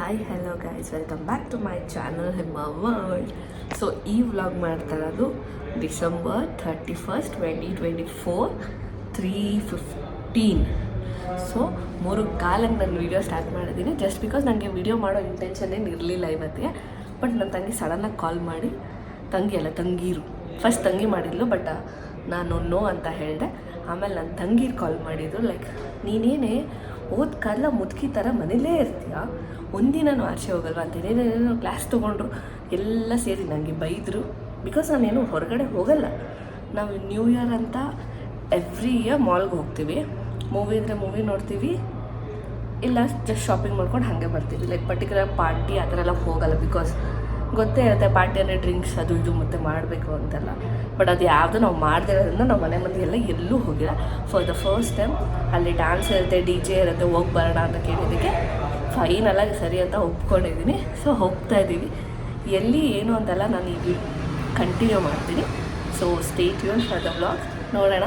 Hi hello guys, welcome back to my channel Hemma world. So ಈ vlog ಮಾಡ್ತಾ ಇರೋದು December 31st 2024 3:15. So 3:15 ನಾನು video start ಮಾಡಿದ್ದೀನಿ. Just because ನನಗೆ ವೀಡಿಯೋ ಮಾಡೋ ಇಂಟೆನ್ಷನ್ ಏನು ಇರಲಿಲ್ಲ ಇವತ್ತಿಗೆ. ಬಟ್ ನನ್ನ ತಂಗಿ ಸಡನ್ನಾಗಿ ಕಾಲ್ ಮಾಡಿ, ತಂಗೀರು ಫಸ್ಟ್ ತಂಗಿ ಮಾಡಿದ್ಲು, ಬಟ್ ನಾನು ನೋ ಅಂತ ಹೇಳಿದೆ. ಆಮೇಲೆ ನನ್ನ ತಂಗೀರು ಕಾಲ್ ಮಾಡಿದ್ರು, ಲೈಕ್ ನೀನೇನೇ ಓದ್ ಕಾಲ ಮುದುಕಿ ಥರ ಮನೇಲೇ ಇರ್ತೀಯ, ಒಂದಿನೂ ಆಚೆ ಹೋಗಲ್ವ ಅಂತ ಏನೇನೇನೋ ಕ್ಲಾಸ್ ತೊಗೊಂಡ್ರು. ಎಲ್ಲ ಸೇರಿ ನನಗೆ ಬೈದರು. ಬಿಕಾಸ್ ನಾನೇನು ಹೊರಗಡೆ ಹೋಗಲ್ಲ. ನಾವು ನ್ಯೂ ಇಯರ್ ಅಂತ ಎವ್ರಿ ಇಯರ್ ಮಾಲ್ಗೆ ಹೋಗ್ತೀವಿ, ಮೂವಿ ಇದ್ದರೆ ಮೂವಿ ನೋಡ್ತೀವಿ, ಇಲ್ಲ ಜಸ್ಟ್ ಶಾಪಿಂಗ್ ಮಾಡ್ಕೊಂಡು ಹಾಗೆ ಬರ್ತೀವಿ. ಲೈಕ್ ಪರ್ಟಿಕ್ಯುಲರ್ ಪಾರ್ಟಿ ಆ ಥರ ಎಲ್ಲ ಹೋಗಲ್ಲ. ಬಿಕಾಸ್ ಗೊತ್ತೇ ಇರುತ್ತೆ, ಪಾರ್ಟಿ ಅಂದರೆ ಡ್ರಿಂಕ್ಸ್ ಅದು ಇದು ಮತ್ತೆ ಮಾಡಬೇಕು ಅಂತೆಲ್ಲ. ಬಟ್ ಅದು ಯಾವುದು ನಾವು ಮಾಡದೇ ಇರೋದ್ರಿಂದ ನಾವು ಮನೆ ಮಂದಿ ಎಲ್ಲ ಎಲ್ಲೂ ಹೋಗಿಲ್ಲ. ಫಾರ್ ದ ಫಸ್ಟ್ ಟೈಮ್ ಅಲ್ಲಿ ಡ್ಯಾನ್ಸ್ ಇರುತ್ತೆ, ಡಿ ಜೆ ಇರುತ್ತೆ, ಹೋಗಿ ಬರೋಣ ಅಂತ ಕೇಳಿದ್ದಕ್ಕೆ ಫೈನಲಾಗಿ ಸರಿ ಅಂತ ಒಪ್ಕೊಂಡಿದ್ದೀನಿ. ಸೊ ಹೋಗ್ತಾ ಇದ್ದೀವಿ. ಎಲ್ಲಿ ಏನು ಅಂತೆಲ್ಲ ನಾನು ಈಗ ಕಂಟಿನ್ಯೂ ಮಾಡ್ತೀನಿ. So stay tune for the vlog. ನೋಡೋಣ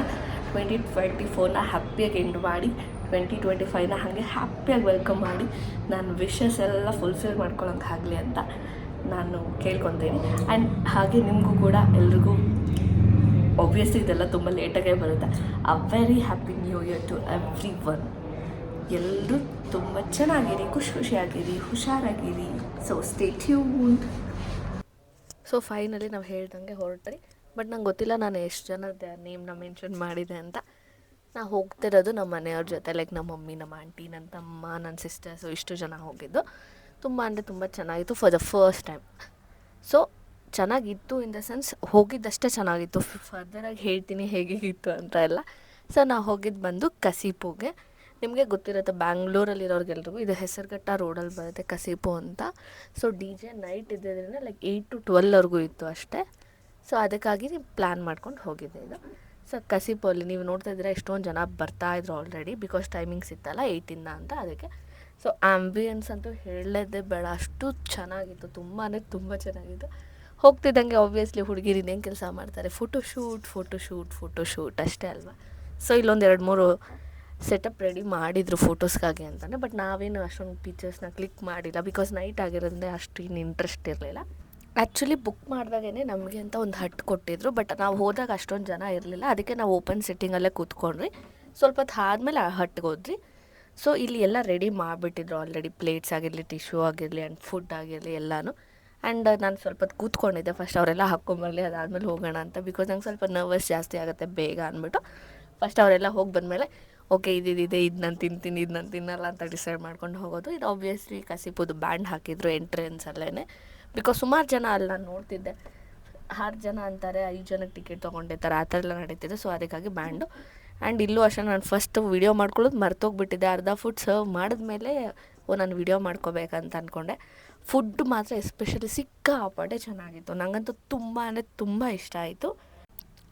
2024ನ ಹ್ಯಾಪಿಯಾಗಿ ಎಂಡ್ ಮಾಡಿ 2025ನ ಹಾಗೆ ಹ್ಯಾಪಿಯಾಗಿ ವೆಲ್ಕಮ್ ಮಾಡಿ ನಾನು ವಿಶಸ್ ಎಲ್ಲ ಫುಲ್ಫಿಲ್ ಮಾಡ್ಕೊಳ್ಳೋಂಗಾಗಲಿ ಅಂತ ನಾನು ಕೇಳ್ಕೊತೀನಿ. ಆ್ಯಂಡ್ ಹಾಗೆ ನಿಮಗೂ ಕೂಡ ಎಲ್ರಿಗೂ ಒಬ್ವಿಯಸ್ಲಿ ಇದೆಲ್ಲ ತುಂಬ ಲೇಟಾಗೇ ಬರುತ್ತೆ. A very happy new year to everyone. ಎಲ್ಲರೂ ತುಂಬ ಚೆನ್ನಾಗಿರಿ, ಖುಷಿಯಾಗಿರಿ, ಹುಷಾರಾಗಿರಿ. So stay tuned. So finally ನಾವು ಹೇಳ್ದಂಗೆ ಹೊರಟ್ರಿ. ಬಟ್ ನಂಗೆ ಗೊತ್ತಿಲ್ಲ ನಾನು ಎಷ್ಟು ಜನದ ನೇಮ್ನ ಮೆನ್ಷನ್ ಮಾಡಿದೆ ಅಂತ. ನಾವು ಹೋಗ್ತಿರೋದು ನಮ್ಮ ಮನೆಯವ್ರ ಜೊತೆ, ಲೈಕ್ ನಮ್ಮ ಮಮ್ಮಿ, ನಮ್ಮ ಆಂಟಿ, ನನ್ನ ತಮ್ಮ, ನನ್ನ ಸಿಸ್ಟರ್ಸು, ಇಷ್ಟು ಜನ ಹೋಗಿದ್ದು. ತುಂಬ ಅಂದರೆ ತುಂಬ ಚೆನ್ನಾಗಿತ್ತು for the first time. So ಚೆನ್ನಾಗಿತ್ತು ಇನ್ ದ ಸೆನ್ಸ್ ಹೋಗಿದ್ದಷ್ಟೇ ಚೆನ್ನಾಗಿತ್ತು. ಫರ್ದರಾಗಿ ಹೇಳ್ತೀನಿ ಹೇಗಿತ್ತು ಅಂತ ಎಲ್ಲ. ಸೊ ನಾವು ಹೋಗಿದ್ದು ಬಂದು ಕಸೀಪುಗೆ. ನಿಮಗೆ ಗೊತ್ತಿರುತ್ತೆ, ಬ್ಯಾಂಗ್ಳೂರಲ್ಲಿರೋರಿಗೆಲ್ರಿಗೂ ಇದು ಹೆಸರುಘಟ್ಟ ರೋಡಲ್ಲಿ ಬರುತ್ತೆ ಕಸೀಪು ಅಂತ. ಸೊ ಡಿ ಜೆ ನೈಟ್ ಇದ್ದಿದ್ದರಿಂದ ಲೈಕ್ 8 to 12ವರೆಗೂ ಇತ್ತು ಅಷ್ಟೇ. ಸೊ ಅದಕ್ಕಾಗಿ ಪ್ಲ್ಯಾನ್ ಮಾಡ್ಕೊಂಡು ಹೋಗಿದ್ದೆ ಇದು. ಸೊ ಕಸೀಪಲ್ಲಿ ನೀವು ನೋಡ್ತಾ ಇದ್ದೀರಾ ಎಷ್ಟೊಂದು ಜನ ಬರ್ತಾಯಿದ್ರು ಆಲ್ರೆಡಿ, ಬಿಕಾಸ್ ಟೈಮಿಂಗ್ಸ್ ಇತ್ತಲ್ಲ 8ಇಂದ ಅಂತ, ಅದಕ್ಕೆ. ಸೊ ಆ್ಯಂಬಿಯನ್ಸ್ ಅಂತೂ ಹೇಳೋದೇ ಬೇಡ, ಅಷ್ಟು ಚೆನ್ನಾಗಿತ್ತು, ತುಂಬ ಅಂದರೆ ತುಂಬ ಚೆನ್ನಾಗಿತ್ತು. ಹೋಗ್ತಿದ್ದಂಗೆ ಆಬ್ವಿಯಸ್ಲಿ ಹುಡುಗಿರು ಇನ್ನೇನು ಕೆಲಸ ಮಾಡ್ತಾರೆ, ಫೋಟೋಶೂಟ್ ಅಷ್ಟೇ ಅಲ್ವಾ. ಸೊ ಇಲ್ಲೊಂದು 2-3 ಸೆಟಪ್ ರೆಡಿ ಮಾಡಿದರು ಫೋಟೋಸ್ಗಾಗಿ ಅಂತಲೇ. ಬಟ್ ನಾವೇನು ಅಷ್ಟೊಂದು ಪಿಕ್ಚರ್ಸ್ನ ಕ್ಲಿಕ್ ಮಾಡಿಲ್ಲ, ಬಿಕಾಸ್ ನೈಟ್ ಆಗಿರೋದ್ರಿಂದ ಅಷ್ಟು ಇನ್ನು ಇಂಟ್ರೆಸ್ಟ್ ಇರಲಿಲ್ಲ. ಆ್ಯಕ್ಚುಲಿ ಬುಕ್ ಮಾಡಿದಾಗೇ ನಮಗೆ ಅಂತ ಒಂದು ಹಟ್ ಕೊಟ್ಟಿದ್ರು, ಬಟ್ ನಾವು ಹೋದಾಗ ಅಷ್ಟೊಂದು ಜನ ಇರಲಿಲ್ಲ. ಅದಕ್ಕೆ ನಾವು ಓಪನ್ ಸೆಟ್ಟಿಂಗಲ್ಲೇ ಕೂತ್ಕೊಂಡ್ರಿ. ಸ್ವಲ್ಪ ಹೊತ್ತು ಆದಮೇಲೆ ಆ ಹಟ್ಗೆ ಹೋದ್ರಿ. ಸೊ ಇಲ್ಲಿ ಎಲ್ಲ ರೆಡಿ ಮಾಡಿಬಿಟ್ಟಿದ್ರು ಆಲ್ರೆಡಿ, ಪ್ಲೇಟ್ಸ್ ಆಗಿರಲಿ, ಟಿಶ್ಯೂ ಆಗಿರಲಿ ಆ್ಯಂಡ್ ಫುಡ್ ಆಗಿರಲಿ ಎಲ್ಲನೂ. ಆ್ಯಂಡ್ ನಾನು ಸ್ವಲ್ಪ ಹೊತ್ತು ಕೂತ್ಕೊಂಡಿದ್ದೆ, ಫಸ್ಟ್ ಅವರೆಲ್ಲ ಹಾಕ್ಕೊಂಬರಲಿ, ಅದಾದಮೇಲೆ ಹೋಗೋಣ ಅಂತ. ಬಿಕಾಸ್ ನಂಗೆ ಸ್ವಲ್ಪ ನರ್ವಸ್ ಜಾಸ್ತಿ ಆಗುತ್ತೆ ಬೇಗ ಅಂದ್ಬಿಟ್ಟು. ಫಸ್ಟ್ ಅವರೆಲ್ಲ ಹೋಗಿ ಬಂದಮೇಲೆ ಓಕೆ ಇದಿದೆ, ಇದು ನಾನು ತಿಂತೀನಿ, ಇದು ನಾನು ತಿನ್ನಲ್ಲ ಅಂತ ಡಿಸೈಡ್ ಮಾಡ್ಕೊಂಡು ಹೋಗೋದು. ಇದು ಆಬ್ವಿಯಸ್ಲಿ ಕಸೀಪುದು ಬ್ಯಾಂಡ್ ಹಾಕಿದ್ರು ಎಂಟ್ರೆನ್ಸಲ್ಲೇ. ಬಿಕಾಸ್ ಸುಮಾರು ಜನ ಅಲ್ಲಿ ನಾನು ನೋಡ್ತಿದ್ದೆ, 6 ಜನ ಅಂತಾರೆ, 5 ಜನಕ್ಕೆ ಟಿಕೆಟ್ ತೊಗೊಂಡಿರ್ತಾರೆ, ಆ ಥರ ಎಲ್ಲ ನಡೀತಿದೆ. ಸೊ ಅದಕ್ಕಾಗಿ ಬ್ಯಾಂಡು. ಆ್ಯಂಡ್ ಇಲ್ಲೂ ಅಷ್ಟೇ ನಾನು ಫಸ್ಟ್ ವೀಡಿಯೋ ಮಾಡ್ಕೊಳ್ಳೋದು ಮರ್ತೋಗ್ಬಿಟ್ಟಿದ್ದೆ. ಅರ್ಧ ಫುಡ್ ಸರ್ವ್ ಮಾಡಿದ್ಮೇಲೆ ನಾನು ವೀಡಿಯೋ ಮಾಡ್ಕೋಬೇಕಂತ ಅಂದ್ಕೊಂಡೆ. ಫುಡ್ ಮಾತ್ರ ಎಸ್ಪೆಷಲಿ ಸಿಕ್ಕಾಪಟ್ಟೆ ಚೆನ್ನಾಗಿತ್ತು. ನನಗಂತೂ ತುಂಬ ಅಂದರೆ ತುಂಬ ಇಷ್ಟ ಆಯಿತು.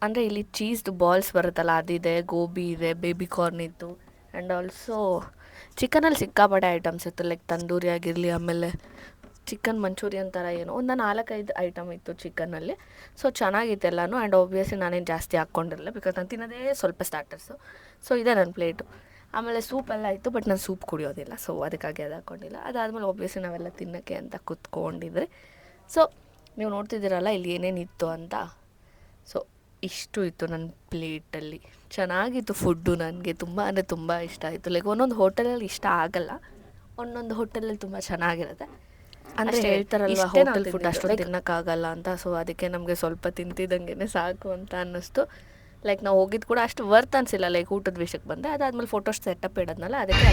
ಅಂದರೆ ಇಲ್ಲಿ ಚೀಸ್ದು ಬಾಲ್ಸ್ ಬರುತ್ತಲ್ಲ ಅದಿದೆ, ಗೋಬಿ ಇದೆ, ಬೇಬಿ ಕಾರ್ನ್ ಇತ್ತು, ಆ್ಯಂಡ್ ಆಲ್ಸೋ ಚಿಕನಲ್ಲಿ ಸಿಕ್ಕಾಪಟ್ಟೆ ಐಟಮ್ಸ್ ಇತ್ತು. ಲೈಕ್ ತಂದೂರಿ ಆಗಿರಲಿ, ಆಮೇಲೆ ಚಿಕನ್ ಮಂಚೂರಿಯನ್ ಥರ ಏನೋ ಒಂದು 4-5 ಐಟಮ್ ಇತ್ತು ಚಿಕನಲ್ಲಿ. ಸೊ ಚೆನ್ನಾಗಿತ್ತು ಎಲ್ಲನೂ. ಆ್ಯಂಡ್ ಆಬ್ವಿಯಸ್ಲಿ ನಾನೇನು ಜಾಸ್ತಿ ಹಾಕ್ಕೊಂಡಿರಲಿಲ್ಲ, ಬಿಕಾಸ್ ನಾನು ತಿನ್ನೋದೇ ಸ್ವಲ್ಪ ಸ್ಟಾರ್ಟರ್ಸು. ಸೊ ಇದೆ ನನ್ನ ಪ್ಲೇಟು. ಆಮೇಲೆ ಸೂಪೆಲ್ಲ ಇತ್ತು, ಬಟ್ ನಾನು ಸೂಪ್ ಕುಡಿಯೋದಿಲ್ಲ, ಸೊ ಅದಕ್ಕಾಗಿ ಅದು ಹಾಕ್ಕೊಂಡಿಲ್ಲ. ಅದಾದಮೇಲೆ ಆಬ್ವಿಯಸ್ಲಿ ನಾವೆಲ್ಲ ತಿನ್ನೋಕ್ಕೆ ಅಂತ ಕೂತ್ಕೊಂಡಿದ್ರಿ. ಸೊ ನೀವು ನೋಡ್ತಿದ್ದೀರಲ್ಲ ಇಲ್ಲಿ ಏನೇನಿತ್ತು ಅಂತ. ಸೊ ಇಷ್ಟು ಇತ್ತು ನನ್ನ ಪ್ಲೇಟಲ್ಲಿ. ಚೆನ್ನಾಗಿತ್ತು ಫುಡ್ಡು. ನನಗೆ ತುಂಬ ಅಂದರೆ ತುಂಬ ಇಷ್ಟ ಆಯಿತು. ಲೈಕ್ ಒಂದೊಂದು ಹೋಟೆಲಲ್ಲಿ ಇಷ್ಟ ಆಗಲ್ಲ, ಒಂದೊಂದು ಹೋಟೆಲಲ್ಲಿ ತುಂಬ ಚೆನ್ನಾಗಿರುತ್ತೆ. ಅಂದರೆ ಹೇಳ್ತಾರಲ್ವ ಹೋಟೆಲ್ ಫುಡ್ ಅಷ್ಟೊಂದು ತಿನ್ನೋಕ್ಕಾಗಲ್ಲ ಅಂತ. ಸೊ ಅದಕ್ಕೆ ನಮಗೆ ಸ್ವಲ್ಪ ತಿಂತಿದ್ದಂಗೆ ಸಾಕು ಅಂತ ಅನ್ನಿಸ್ತು. ಲೈಕ್ ನಾವು ಹೋಗಿದ್ದು ಕೂಡ ಅಷ್ಟು ವರ್ತ್ ಅನಿಸಿಲ್ಲ, ಲೈಕ್ ಊಟದ ವಿಷಯಕ್ಕೆ ಬಂದರೆ. ಅದಾದಮೇಲೆ ಫೋಟೋಸ್ ಸೆಟಪ್ ಇಡೋದ್ನಲ್ಲ, ಅದಕ್ಕೆ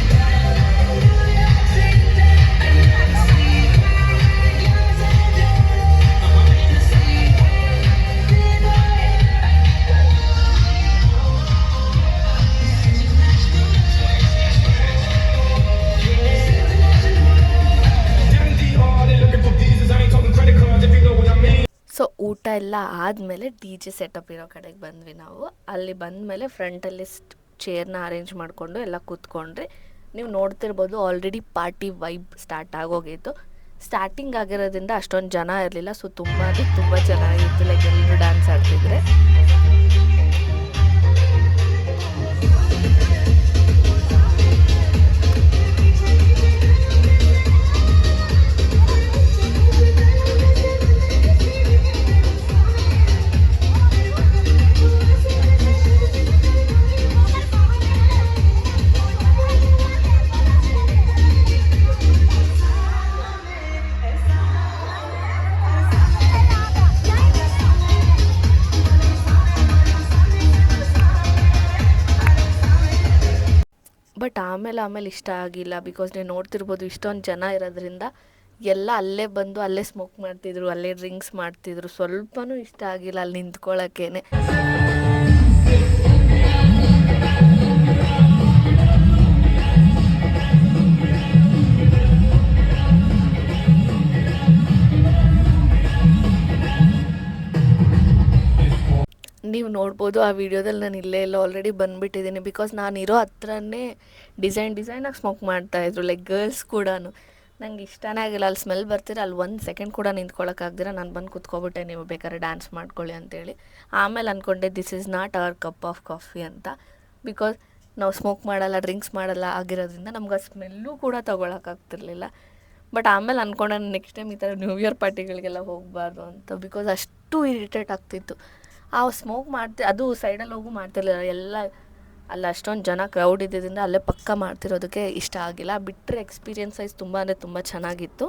ಸೊ ಊಟ ಎಲ್ಲ ಆದಮೇಲೆ ಡಿ ಜೆ ಸೆಟಪ್ ಇರೋ ಕಡೆಗೆ ಬಂದ್ವಿ ನಾವು. ಅಲ್ಲಿ ಬಂದಮೇಲೆ ಫ್ರಂಟಲ್ಲಿ ಚೇರ್ನ ಅರೇಂಜ್ ಮಾಡಿಕೊಂಡು ಎಲ್ಲ ಕೂತ್ಕೊಂಡ್ರಿ. ನೀವು ನೋಡ್ತಿರ್ಬೋದು ಆಲ್ರೆಡಿ ಪಾರ್ಟಿ ವೈಬ್ ಸ್ಟಾರ್ಟ್ ಆಗೋಗಿತ್ತು. ಸ್ಟಾರ್ಟಿಂಗ್ ಆಗಿರೋದ್ರಿಂದ ಅಷ್ಟೊಂದು ಜನ ಇರಲಿಲ್ಲ. ಸೊ ತುಂಬ ಚೆನ್ನಾಗಿತ್ತು. ಲೈಕ್ ಎಲ್ಲರೂ ಡ್ಯಾನ್ಸ್ ಆಡ್ತಿದ್ರೆ. ಬಟ್ ಆಮೇಲೆ ಇಷ್ಟ ಆಗಿಲ್ಲ. ಬಿಕಾಸ್ ನೀವು ನೋಡ್ತಿರ್ಬೋದು ಇಷ್ಟೊಂದು ಜನ ಇರೋದ್ರಿಂದ ಎಲ್ಲ ಅಲ್ಲೇ ಬಂದು ಅಲ್ಲೇ ಸ್ಮೋಕ್ ಮಾಡ್ತಿದ್ರು, ಅಲ್ಲೇ ಡ್ರಿಂಕ್ಸ್ ಮಾಡ್ತಿದ್ರು. ಸ್ವಲ್ಪನೂ ಇಷ್ಟ ಆಗಿಲ್ಲ ಅಲ್ಲಿ ನಿಂತ್ಕೊಳ್ಳೋಕ್ಕೇನೆ. ನೀವು ನೋಡ್ಬೋದು ಆ ವಿಡಿಯೋದಲ್ಲಿ ನಾನು ಇಲ್ಲೇ ಎಲ್ಲ ಆಲ್ರೆಡಿ ಬಂದುಬಿಟ್ಟಿದ್ದೀನಿ. ಬಿಕಾಸ್ ನಾನಿರೋ ಹತ್ರನೇ ಡಿಸೈನಾಗಿ ಸ್ಮೋಕ್ ಮಾಡ್ತಾಯಿದ್ರು, ಲೈಕ್ ಗರ್ಲ್ಸ್ ಕೂಡ. ನಂಗೆ ಇಷ್ಟನೇ ಆಗಿಲ್ಲ, ಅಲ್ಲಿ ಸ್ಮೆಲ್ ಬರ್ತೀರ, ಅಲ್ಲಿ 1 ಸೆಕೆಂಡ್ ಕೂಡ ನಿಂತ್ಕೊಳ್ಳೋಕ್ಕಾಗ್ದಿರ ನಾನು ಬಂದು ಕೂತ್ಕೊಬಿಟ್ಟೆ, ನೀವು ಬೇಕಾದ್ರೆ ಡ್ಯಾನ್ಸ್ ಮಾಡ್ಕೊಳ್ಳಿ ಅಂತೇಳಿ. ಆಮೇಲೆ ಅಂದ್ಕೊಂಡೆ this is not hour cup of coffee ಅಂತ. ಬಿಕಾಸ್ ನಾವು ಸ್ಮೋಕ್ ಮಾಡಲ್ಲ, ಡ್ರಿಂಕ್ಸ್ ಮಾಡಲ್ಲ ಆಗಿರೋದ್ರಿಂದ ನಮ್ಗೆ ಆ ಸ್ಮೆಲ್ಲೂ ಕೂಡ ತೊಗೊಳಕ್ಕಾಗ್ತಿರ್ಲಿಲ್ಲ. ಬಟ್ ಆಮೇಲೆ ಅಂದ್ಕೊಂಡೆ ನೆಕ್ಸ್ಟ್ ಟೈಮ್ ಈ ಥರ ನ್ಯೂ ಇಯರ್ ಪಾರ್ಟಿಗಳಿಗೆಲ್ಲ ಹೋಗಬಾರ್ದು ಅಂತ. ಬಿಕಾಸ್ ಅಷ್ಟು ಇರಿಟೇಟ್ ಆಗ್ತಿತ್ತು. ಆ ಸ್ಮೋಕ್ ಅದು ಸೈಡಲ್ಲಿ ಹೋಗು ಮಾಡ್ತಿರ್ಲಿಲ್ಲ, ಎಲ್ಲ ಅಲ್ಲಿ ಅಷ್ಟೊಂದು ಜನ ಕ್ರೌಡ್ ಇದ್ದಿದ್ದರಿಂದ ಅಲ್ಲೇ ಪಕ್ಕ ಮಾಡ್ತಿರೋದಕ್ಕೆ ಇಷ್ಟ ಆಗಿಲ್ಲ. ಬಿಟ್ಟರೆ ಎಕ್ಸ್ಪೀರಿಯನ್ಸ್ ವೈಸ್ ತುಂಬ ಅಂದರೆ ತುಂಬ ಚೆನ್ನಾಗಿತ್ತು.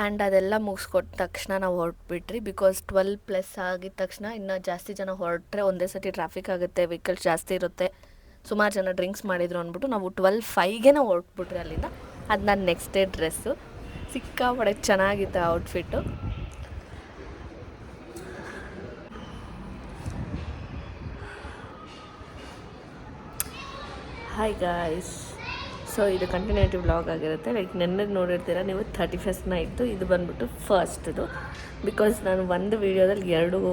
ಆ್ಯಂಡ್ ಅದೆಲ್ಲ ಮುಗಿಸ್ಕೊಟ್ಟ ತಕ್ಷಣ ನಾವು ಹೊರಟ್ಬಿಟ್ರಿ. ಬಿಕಾಸ್ 12+ ಆಗಿದ ತಕ್ಷಣ ಇನ್ನೂ ಜಾಸ್ತಿ ಜನ ಹೊರಟ್ರೆ ಒಂದೇ ಸತಿ ಟ್ರಾಫಿಕ್ ಆಗುತ್ತೆ, ವೆಹಿಕಲ್ಸ್ ಜಾಸ್ತಿ ಇರುತ್ತೆ, ಸುಮಾರು ಜನ ಡ್ರಿಂಕ್ಸ್ ಮಾಡಿದ್ರು ಅಂದ್ಬಿಟ್ಟು ನಾವು 12:05ಗೆ ಹೊರಟ್ಬಿಟ್ರಿ ಅಲ್ಲಿಂದ. ಅದು ನನ್ನ ನೆಕ್ಸ್ಟ್ ಡೇ ಡ್ರೆಸ್ಸು ಸಿಕ್ಕಾಪಟ್ಟೆ ಚೆನ್ನಾಗಿತ್ತು ಔಟ್ಫಿಟ್ಟು. ಹಾಯ್ ಗಾಯ್ಸ್, ಸೊ ಇದು ಕಂಟಿನ್ಯೂಟಿವ್ ವ್ಲಾಗ್ ಆಗಿರುತ್ತೆ. ಲೈಕ್ ನೆನ್ನೆ ನೋಡಿರ್ತೀರ ನೀವು 31st ನೈಟ್ದು, ಇದು ಬಂದ್ಬಿಟ್ಟು ಫಸ್ಟ್ದು. ಬಿಕಾಸ್ ನಾನು ಒಂದು ವೀಡಿಯೋದಲ್ಲಿ 2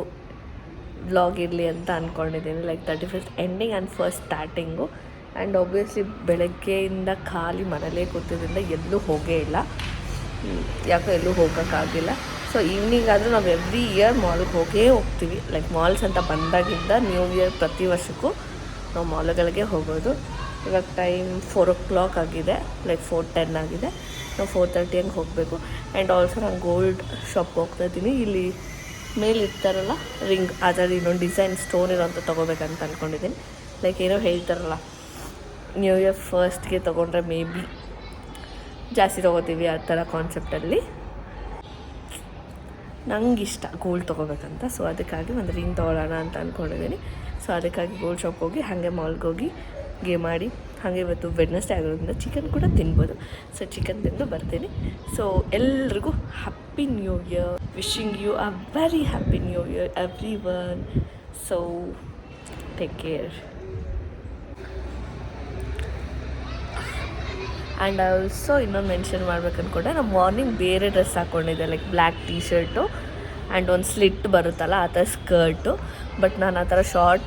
ವ್ಲಾಗ್ ಇರಲಿ ಅಂತ ಅಂದ್ಕೊಂಡಿದ್ದೀನಿ. Like 31st ending and first starting. And obviously ಬೆಳಗ್ಗೆಯಿಂದ ಖಾಲಿ ಮನೇಲೇ ಕೂತಿದ್ದರಿಂದ ಎಲ್ಲೂ ಹೋಗೇ ಇಲ್ಲ, ಯಾಕೋ ಎಲ್ಲೂ ಹೋಗೋಕ್ಕಾಗಿಲ್ಲ. ಸೊ ಈವ್ನಿಂಗ್ ಆದರೂ ನಾವು ಎವ್ರಿ ಇಯರ್ ಮಾಲ್ಗೆ ಹೋಗ್ತೀವಿ. ಲೈಕ್ ಮಾಲ್ಸ್ ಅಂತ ಬಂದಾಗಿಂದ ನ್ಯೂ ಇಯರ್ ಪ್ರತಿ ವರ್ಷಕ್ಕೂ ನಾವು ಮಾಲ್ಗಳಿಗೆ ಹೋಗೋದು. ಇವಾಗ ಟೈಮ್ 4 o'clock ಆಗಿದೆ, ಲೈಕ್ 4:10 ಆಗಿದೆ. ನಾವು 4:30 ಹಂಗೆ ಹೋಗಬೇಕು. ಆ್ಯಂಡ್ ಆಲ್ಸೋ ನಾನು ಗೋಲ್ಡ್ ಶಾಪ್ ಹೋಗ್ತಾಯಿದ್ದೀನಿ. ಇಲ್ಲಿ ಮೇಲೆ ಇರ್ತಾರಲ್ಲ ರಿಂಗ್, ಅದರಲ್ಲಿ ಇನ್ನೊಂದು ಡಿಸೈನ್ ಸ್ಟೋನ್ ಇರೋಂಥ ತೊಗೋಬೇಕಂತ ಅಂದ್ಕೊಂಡಿದ್ದೀನಿ. ಲೈಕ್ ಏನೋ ಹೇಳ್ತಾರಲ್ಲ ನ್ಯೂ ಇಯರ್ ಫಸ್ಟ್ಗೆ ತೊಗೊಂಡ್ರೆ ಮೇ ಬಿ ಜಾಸ್ತಿ ತೊಗೋತೀವಿ ಆ ಥರ ಕಾನ್ಸೆಪ್ಟಲ್ಲಿ. ನಂಗೆ ಇಷ್ಟ ಗೋಲ್ಡ್ ತೊಗೋಬೇಕಂತ. ಸೊ ಅದಕ್ಕಾಗಿ ಒಂದು ರಿಂಗ್ ತೊಗೊಳ್ಳೋಣ ಅಂತ ಅಂದ್ಕೊಂಡಿದ್ದೀನಿ. ಸೊ ಅದಕ್ಕಾಗಿ ಗೋಲ್ಡ್ ಶಾಪ್ ಹೋಗಿ ಹಾಗೆ ಮಾಲ್ಗೆ ಹೋಗಿ ಗೇಮ್ ಮಾಡಿ ಹಾಗೆ ಇವತ್ತು ವೆಡ್ನೆಸ್ಡೇ ಆಗಿರೋದ್ರಿಂದ ಚಿಕನ್ ಕೂಡ ತಿನ್ಬೋದು. ಸೊ ಚಿಕನ್ ತಿಂದು ಬರ್ತೀನಿ. ಸೊ ಎಲ್ರಿಗೂ happy new year, wishing you a very happy new year everyone. So take care. And also ಇನ್ನೊಂದು ಮೆನ್ಷನ್ ಮಾಡ್ಬೇಕು ಅಂದ್ಕೊಂಡೆ, ನಾನು ಮಾರ್ನಿಂಗ್ ಬೇರೆ ಡ್ರೆಸ್ ಹಾಕ್ಕೊಂಡಿದ್ದೆ, like black T shirt and ಒಂದು ಸ್ಲಿಟ್ ಬರುತ್ತಲ್ಲ ಆ ಥರ ಸ್ಕರ್ಟು. ಬಟ್ ನಾನು ಆ ಥರ ಶಾರ್ಟ್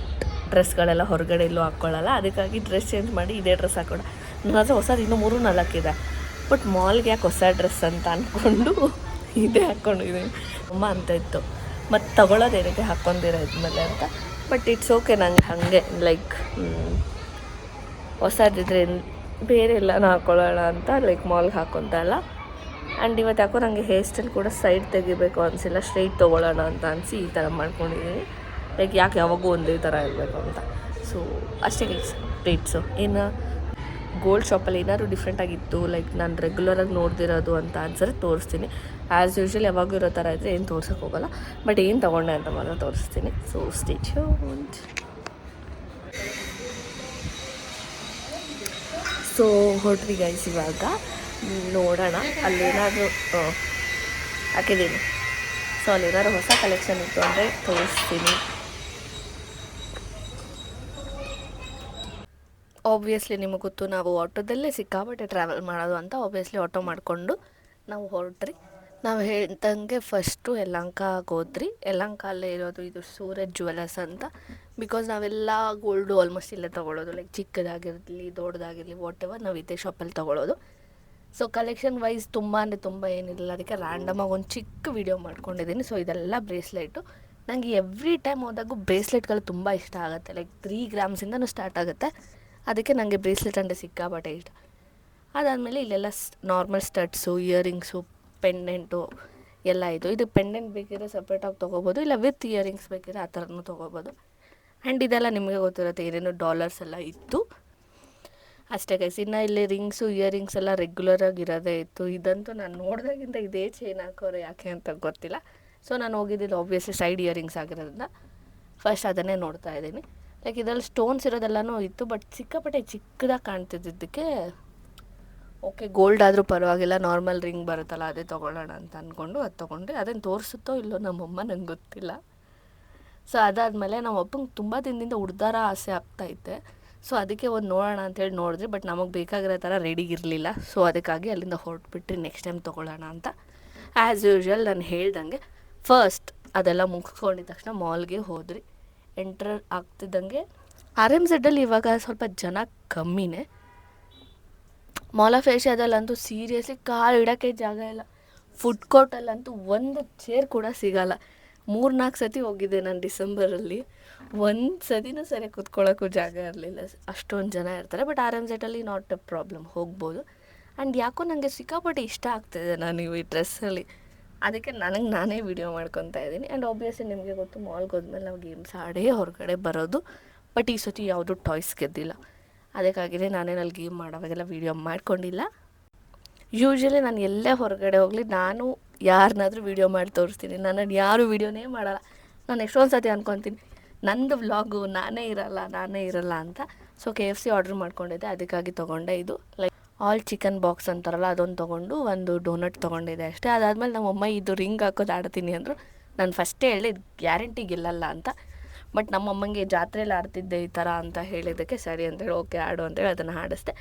ಡ್ರೆಸ್ಗಳೆಲ್ಲ ಹೊರಗಡೆ ಎಲ್ಲೂ ಹಾಕ್ಕೊಳ್ಳಲ್ಲ. ಅದಕ್ಕಾಗಿ ಡ್ರೆಸ್ ಚೇಂಜ್ ಮಾಡಿ ಇದೇ ಡ್ರೆಸ್ ಹಾಕ್ಕೊಂಡೆ. ನನ್ನ ಹತ್ರ ಹೊಸದು ಇನ್ನೂ 3-4 ಇದೆ. ಬಟ್ ಮಾಲ್ಗೆ ಯಾಕೆ ಹೊಸ ಡ್ರೆಸ್ ಅಂತ ಅಂದ್ಕೊಂಡು ಇದೇ ಹಾಕ್ಕೊಂಡಿದ್ದೀನಿ. ಅಮ್ಮ ಅಂತ ಇತ್ತು, ಮತ್ತು ತೊಗೊಳೋದೇನಕ್ಕೆ ಹಾಕ್ಕೊಂಡಿರೋ ಇದ್ಮೇಲೆ ಅಂತ. ಬಟ್ ಇಟ್ಸ್ ಓಕೆ, ನಂಗೆ ಹಾಗೆ ಲೈಕ್ ಹೊಸದಿದ್ರೆ ಬೇರೆ ಎಲ್ಲನೂ ಹಾಕ್ಕೊಳ್ಳೋಣ ಅಂತ ಲೈಕ್ ಮಾಲ್ಗೆ ಹಾಕ್ಕೊತ ಇಲ್ಲ. ಆ್ಯಂಡ್ ಇವತ್ತು ಯಾಕೋ ನನಗೆ ಹೇರ್ ಸ್ಟೈಲ್ ಕೂಡ ಸೈಡ್ ತೆಗಿಬೇಕು ಅನಿಸಿಲ್ಲ, ಸ್ಟ್ರೈಟ್ ತೊಗೊಳ್ಳೋಣ ಅಂತ ಅನಿಸಿ ಈ ಥರ ಮಾಡ್ಕೊಂಡಿದ್ದೀನಿ. ಲೈಕ್ ಯಾಕೆ ಯಾವಾಗೂ ಒಂದೇ ಥರ ಇರಬೇಕು ಅಂತ. ಸೊ ಅಷ್ಟೇ ಗೈಸ್ ರೇಟ್ಸು. ಇನ್ನು ಗೋಲ್ಡ್ ಶಾಪಲ್ಲಿ ಏನಾದ್ರು ಡಿಫ್ರೆಂಟಾಗಿತ್ತು ಲೈಕ್ ನಾನು ರೆಗ್ಯುಲರಾಗಿ ನೋಡ್ದಿರೋದು ಅಂತ ಅನ್ಸರೆ ತೋರಿಸ್ತೀನಿ. ಆ್ಯಸ್ ಯೂಶ್ವಲ್ ಯಾವಾಗೂ ಇರೋ ಥರ ಇದ್ದರೆ ಏನು ತೋರ್ಸೋಕೆ ಹೋಗೋಲ್ಲ, ಬಟ್ ಏನು ತೊಗೊಂಡೆ ಅಂತ ಮಾತ್ರ ತೋರಿಸ್ತೀನಿ. So stay tuned. ಸೊ ಹೊರಟ್ವಿ ಗೈಸ್, ಇವಾಗ ನೋಡೋಣ ಅಲ್ಲೇನಾದರೂ ಹಾಕಿದ್ದೀನಿ. ಸೊ ಅಲ್ಲೇನಾದ್ರು ಹೊಸ ಕಲೆಕ್ಷನ್ ಇತ್ತು ಅಂದರೆ ತೋರಿಸ್ತೀನಿ. ಆಬ್ವಿಯಸ್ಲಿ ನಿಮಗೆ ಗೊತ್ತು, ನಾವು ಆಟೋದಲ್ಲೇ ಸಿಕ್ಕಾಪಟ್ಟೆ ಟ್ರಾವೆಲ್ ಮಾಡೋದು ಅಂತ. ಆಬ್ವಿಯಸ್ಲಿ ಆಟೋ ಮಾಡಿಕೊಂಡು ನಾವು ಹೊರಟ್ರಿ. ನಾವು ಹೇಳ್ದಂಗೆ ಫಸ್ಟು ಯಲಹಂಕಕ್ಕೆ ಹೋದ್ರಿ. ಯಲಹಂಕ ಅಲ್ಲೇ ಇರೋದು ಇದು ಸೂರಜ್ ಜ್ಯುವೆಲರ್ಸ್ ಅಂತ. ಬಿಕಾಸ್ ನಾವೆಲ್ಲ ಗೋಲ್ಡು ಆಲ್ಮೋಸ್ಟ್ ಇಲ್ಲೇ ತೊಗೊಳ್ಳೋದು, ಲೈಕ್ ಚಿಕ್ಕದಾಗಿರಲಿ ದೊಡ್ಡದಾಗಿರಲಿ ವಾಟ್ ಎವರ್ ನಾವು ಇದೇ ಶಾಪಲ್ಲಿ ತೊಗೊಳ್ಳೋದು. ಸೊ ಕಲೆಕ್ಷನ್ ವೈಸ್ ತುಂಬ ಅಂದರೆ ತುಂಬ ಏನಿರಲಿಲ್ಲ, ಅದಕ್ಕೆ ರ್ಯಾಂಡಮಾಗಿ ಒಂದು ಚಿಕ್ಕ ವೀಡಿಯೋ ಮಾಡ್ಕೊಂಡಿದ್ದೀನಿ. ಸೊ ಇದೆಲ್ಲ ಬ್ರೇಸ್ಲೆಟು. ನನಗೆ ಎವ್ರಿ ಟೈಮ್ ಹೋದಾಗೂ ಬ್ರೇಸ್ಲೆಟ್ಗಳು ತುಂಬ ಇಷ್ಟ ಆಗುತ್ತೆ. ಲೈಕ್ 3 ಗ್ರಾಮ್ಸಿಂದನೂ ಸ್ಟಾರ್ಟ್ ಆಗುತ್ತೆ. ಅದಕ್ಕೆ ನನಗೆ ಬ್ರೇಸ್ಲೆಟ್ ಅಂದರೆ ಸಿಕ್ಕಾಪಟ್ಟೆ ಇಷ್ಟ. ಅದಾದಮೇಲೆ ಇಲ್ಲೆಲ್ಲ ನಾರ್ಮಲ್ ಸ್ಟಡ್ಸು, ಇಯರಿಂಗ್ಸು, ಪೆಂಡೆಂಟು ಎಲ್ಲ ಇದು ಪೆಂಡೆಂಟ್ ಬೇಕಿದ್ರೆ ಸಪ್ರೇಟಾಗಿ ತೊಗೋಬೋದು, ಇಲ್ಲ ವಿತ್ ಇಯರಿಂಗ್ಸ್ ಬೇಕಿದ್ರೆ ಆ ಥರನೂ ತೊಗೋಬೋದು. ಆ್ಯಂಡ್ ಇದೆಲ್ಲ ನಿಮಗೆ ಗೊತ್ತಿರುತ್ತೆ ಏನೇನು ಡಾಲರ್ಸ್ ಎಲ್ಲ ಇತ್ತು ಅಷ್ಟೇ ಗೈಸ್. ಇನ್ನು ಇಲ್ಲಿ ರಿಂಗ್ಸು ಇಯರಿಂಗ್ಸ್ ಎಲ್ಲ ರೆಗ್ಯುಲರಾಗಿ ಇರೋದೇ ಇತ್ತು. ಇದಂತೂ ನಾನು ನೋಡಿದಾಗಿಂದ ಇದೇ ಚೈನ್ ಹಾಕೋರು ಯಾಕೆ ಅಂತ ಗೊತ್ತಿಲ್ಲ. ಸೊ ನಾನು ಹೋಗಿದ್ದಿದ್ದು ಆಬ್ವಿಯಸ್ಲಿ ಸೈಡ್ ಇಯರಿಂಗ್ಸ್ ಆಗಿರೋದ್ರಿಂದ ಫಸ್ಟ್ ಅದನ್ನೇ ನೋಡ್ತಾ ಇದ್ದೀನಿ. ಲೈಕ್ ಇದರಲ್ಲಿ ಸ್ಟೋನ್ಸ್ ಇರೋದೆಲ್ಲನೂ ಇತ್ತು, ಬಟ್ ಸಿಕ್ಕಾಪಟ್ಟೆ ಚಿಕ್ಕದಾಗಿ ಕಾಣ್ತಿದ್ದಕ್ಕೆ ಓಕೆ ಗೋಲ್ಡ್ ಆದರೂ ಪರವಾಗಿಲ್ಲ, ನಾರ್ಮಲ್ ರಿಂಗ್ ಬರುತ್ತಲ್ಲ ಅದೇ ತೊಗೊಳ್ಳೋಣ ಅಂತ ಅಂದ್ಕೊಂಡು ಅದು ತೊಗೊಂಡ್ರೆ. ಅದೇನು ತೋರಿಸುತ್ತೋ ಇಲ್ಲೋ ನಮ್ಮಮ್ಮ ನಂಗೆ ಗೊತ್ತಿಲ್ಲ. ಸೊ ಅದಾದಮೇಲೆ ನಮ್ಮ ಅಪ್ಪಂಗೆ ತುಂಬ ದಿನದಿಂದ ಉಡ್ದಾರ ಆಸೆ ಆಗ್ತಾಯಿತ್ತೆ. ಸೊ ಅದಕ್ಕೆ ಒಂದು ನೋಡೋಣ ಅಂಥೇಳಿ ನೋಡಿದ್ರಿ, ಬಟ್ ನಮಗೆ ಬೇಕಾಗಿರೋ ಥರ ರೆಡಿಗಿರಲಿಲ್ಲ. ಸೊ ಅದಕ್ಕಾಗಿ ಅಲ್ಲಿಂದ ಹೊರಟ್ಬಿಟ್ಟು ನೆಕ್ಸ್ಟ್ ಟೈಮ್ ತೊಗೊಳ್ಳೋಣ ಅಂತ. ಆ್ಯಸ್ ಯೂಶ್ವಲ್ ನಾನು ಹೇಳ್ದಂಗೆ ಫಸ್ಟ್ ಅದೆಲ್ಲ ಮುಗಿಸ್ಕೊಂಡಿದ ತಕ್ಷಣ ಮಾಲ್ಗೆ ಹೋದ್ರಿ. ಎಂಟರ್ ಆಗ್ತಿದ್ದಂಗೆ RMZ ಇವಾಗ ಸ್ವಲ್ಪ ಜನ ಕಮ್ಮಿನೇ. ಮಾಲ್ ಆಫ್ ಏಷ್ಯಾದಲ್ಲಂತೂ ಸೀರಿಯಸ್ಲಿ ಕಾಲು ಇಡೋಕ್ಕೆ ಜಾಗ ಇಲ್ಲ. ಫುಡ್ ಕೋರ್ಟಲ್ಲಂತೂ ಒಂದು ಚೇರ್ ಕೂಡ ಸಿಗೋಲ್ಲ. 3-4 ಸತಿ ಹೋಗಿದ್ದೆ ನಾನು ಡಿಸೆಂಬರಲ್ಲಿ, ಒಂದು ಸತಿನೂ ಸರಿಯಾಗಿ ಕೂತ್ಕೊಳ್ಳೋಕ್ಕೂ ಜಾಗ ಇರಲಿಲ್ಲ, ಅಷ್ಟೊಂದು ಜನ ಇರ್ತಾರೆ. But RMZ not A problem, ಹೋಗ್ಬೋದು. ಆ್ಯಂಡ್ ಯಾಕೋ ನನಗೆ ಸಿಕ್ಕಾಪಟ್ಟೆ ಇಷ್ಟ ಆಗ್ತಿದೆ ನಾನು ಈ ಡ್ರೆಸ್ಸಲ್ಲಿ, ಅದಕ್ಕೆ ನನಗೆ ನಾನೇ ವೀಡಿಯೋ ಮಾಡ್ಕೊತಾ ಇದ್ದೀನಿ. ಆ್ಯಂಡ್ ಆಬ್ವಿಯಸ್ಲಿ ನಿಮಗೆ ಗೊತ್ತು ಮಾಲ್ಗೆ ಹೋದ್ಮೇಲೆ ನಾವು ಗೇಮ್ಸ್ ಆಡೇ ಹೊರಗಡೆ ಬರೋದು. ಬಟ್ ಈ ಸತಿ ಯಾವುದೂ ಟಾಯ್ಸ್ ಗೆದ್ದಿಲ್ಲ, ಅದಕ್ಕಾಗಿಯೇ ನಾನೇನಲ್ಲಿ ಗೇಮ್ ಮಾಡೋವಾಗೆಲ್ಲ ವೀಡಿಯೋ ಮಾಡ್ಕೊಂಡಿಲ್ಲ. ಯೂಶ್ವಲಿ ನಾನು ಎಲ್ಲೇ ಹೊರಗಡೆ ಹೋಗಲಿ ನಾನು ಯಾರನ್ನಾದ್ರೂ ವೀಡಿಯೋ ಮಾಡಿ ತೋರಿಸ್ತೀನಿ, ನನ್ನನ್ನು ಯಾರು ವೀಡಿಯೋನೇ ಮಾಡಲ್ಲ. ನಾನು ಎಷ್ಟೊಂದು ಸತಿ ಅಂದ್ಕೊತೀನಿ ನಂದು ವ್ಲಾಗು ನಾನೇ ಇರಲ್ಲ ಅಂತ. ಸೊ KFC ಆರ್ಡ್ರ್ ಮಾಡ್ಕೊಂಡಿದ್ದೆ, ಅದಕ್ಕಾಗಿ ತೊಗೊಂಡೆ. ಇದು ಲೈಕ್ ಆಲ್ ಚಿಕನ್ ಬಾಕ್ಸ್ ಅಂತಾರಲ್ಲ ಅದೊಂದು ತೊಗೊಂಡು ಒಂದು ಡೋನಟ್ ತೊಗೊಂಡಿದ್ದೆ ಅಷ್ಟೇ. ಅದಾದಮೇಲೆ ನಮ್ಮಮ್ಮ ಇದು ರಿಂಗ್ ಹಾಕೋದು ಆಡ್ತೀನಿ ಅಂದರು. ನಾನು ಫಸ್ಟೇ ಹೇಳಿ ಗ್ಯಾರಂಟಿ ಗೆಲ್ಲಲ್ಲ ಅಂತ. ಬಟ್ ನಮ್ಮಮ್ಮಂಗೆ ಜಾತ್ರೆಯಲ್ಲಿ ಆಡ್ತಿದ್ದೆ ಈ ಥರ ಅಂತ ಹೇಳಿದ್ದಕ್ಕೆ ಸರಿ ಅಂತೇಳಿ ಓಕೆ ಆಡು ಅಂತೇಳಿ ಅದನ್ನು ಆಡಿಸ್ದೆ.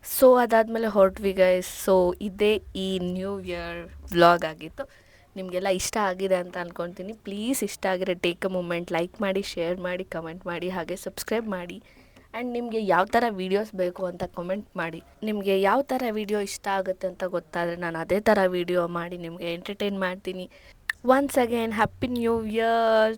ಸೊ ಅದಾದಮೇಲೆ ಹೊರಟ್ವಿ ಗೈಸ್. ಸೊ ಇದೇ ಈ ನ್ಯೂ ಇಯರ್ ವ್ಲಾಗ್ ಆಗಿತ್ತು. ನಿಮಗೆಲ್ಲ ಇಷ್ಟ ಆಗಿದೆ ಅಂತ ಅಂದ್ಕೊಳ್ತೀನಿ. ಪ್ಲೀಸ್ ಇಷ್ಟ ಆಗಿರೋ ಟೇಕ್ ಅ ಮೂಮೆಂಟ್ ಲೈಕ್ ಮಾಡಿ, ಶೇರ್ ಮಾಡಿ, ಕಮೆಂಟ್ ಮಾಡಿ, ಹಾಗೆ ಸಬ್ಸ್ಕ್ರೈಬ್ ಮಾಡಿ. ಆ್ಯಂಡ್ ನಿಮಗೆ ಯಾವ ಥರ ವೀಡಿಯೋಸ್ ಬೇಕು ಅಂತ ಕಮೆಂಟ್ ಮಾಡಿ. ನಿಮಗೆ ಯಾವ ಥರ ವೀಡಿಯೋ ಇಷ್ಟ ಆಗುತ್ತೆ ಅಂತ ಗೊತ್ತಾದರೆ ನಾನು ಅದೇ ಥರ ವೀಡಿಯೋ ಮಾಡಿ ನಿಮಗೆ ಎಂಟರ್ಟೈನ್ ಮಾಡ್ತೀನಿ. Once again happy new year.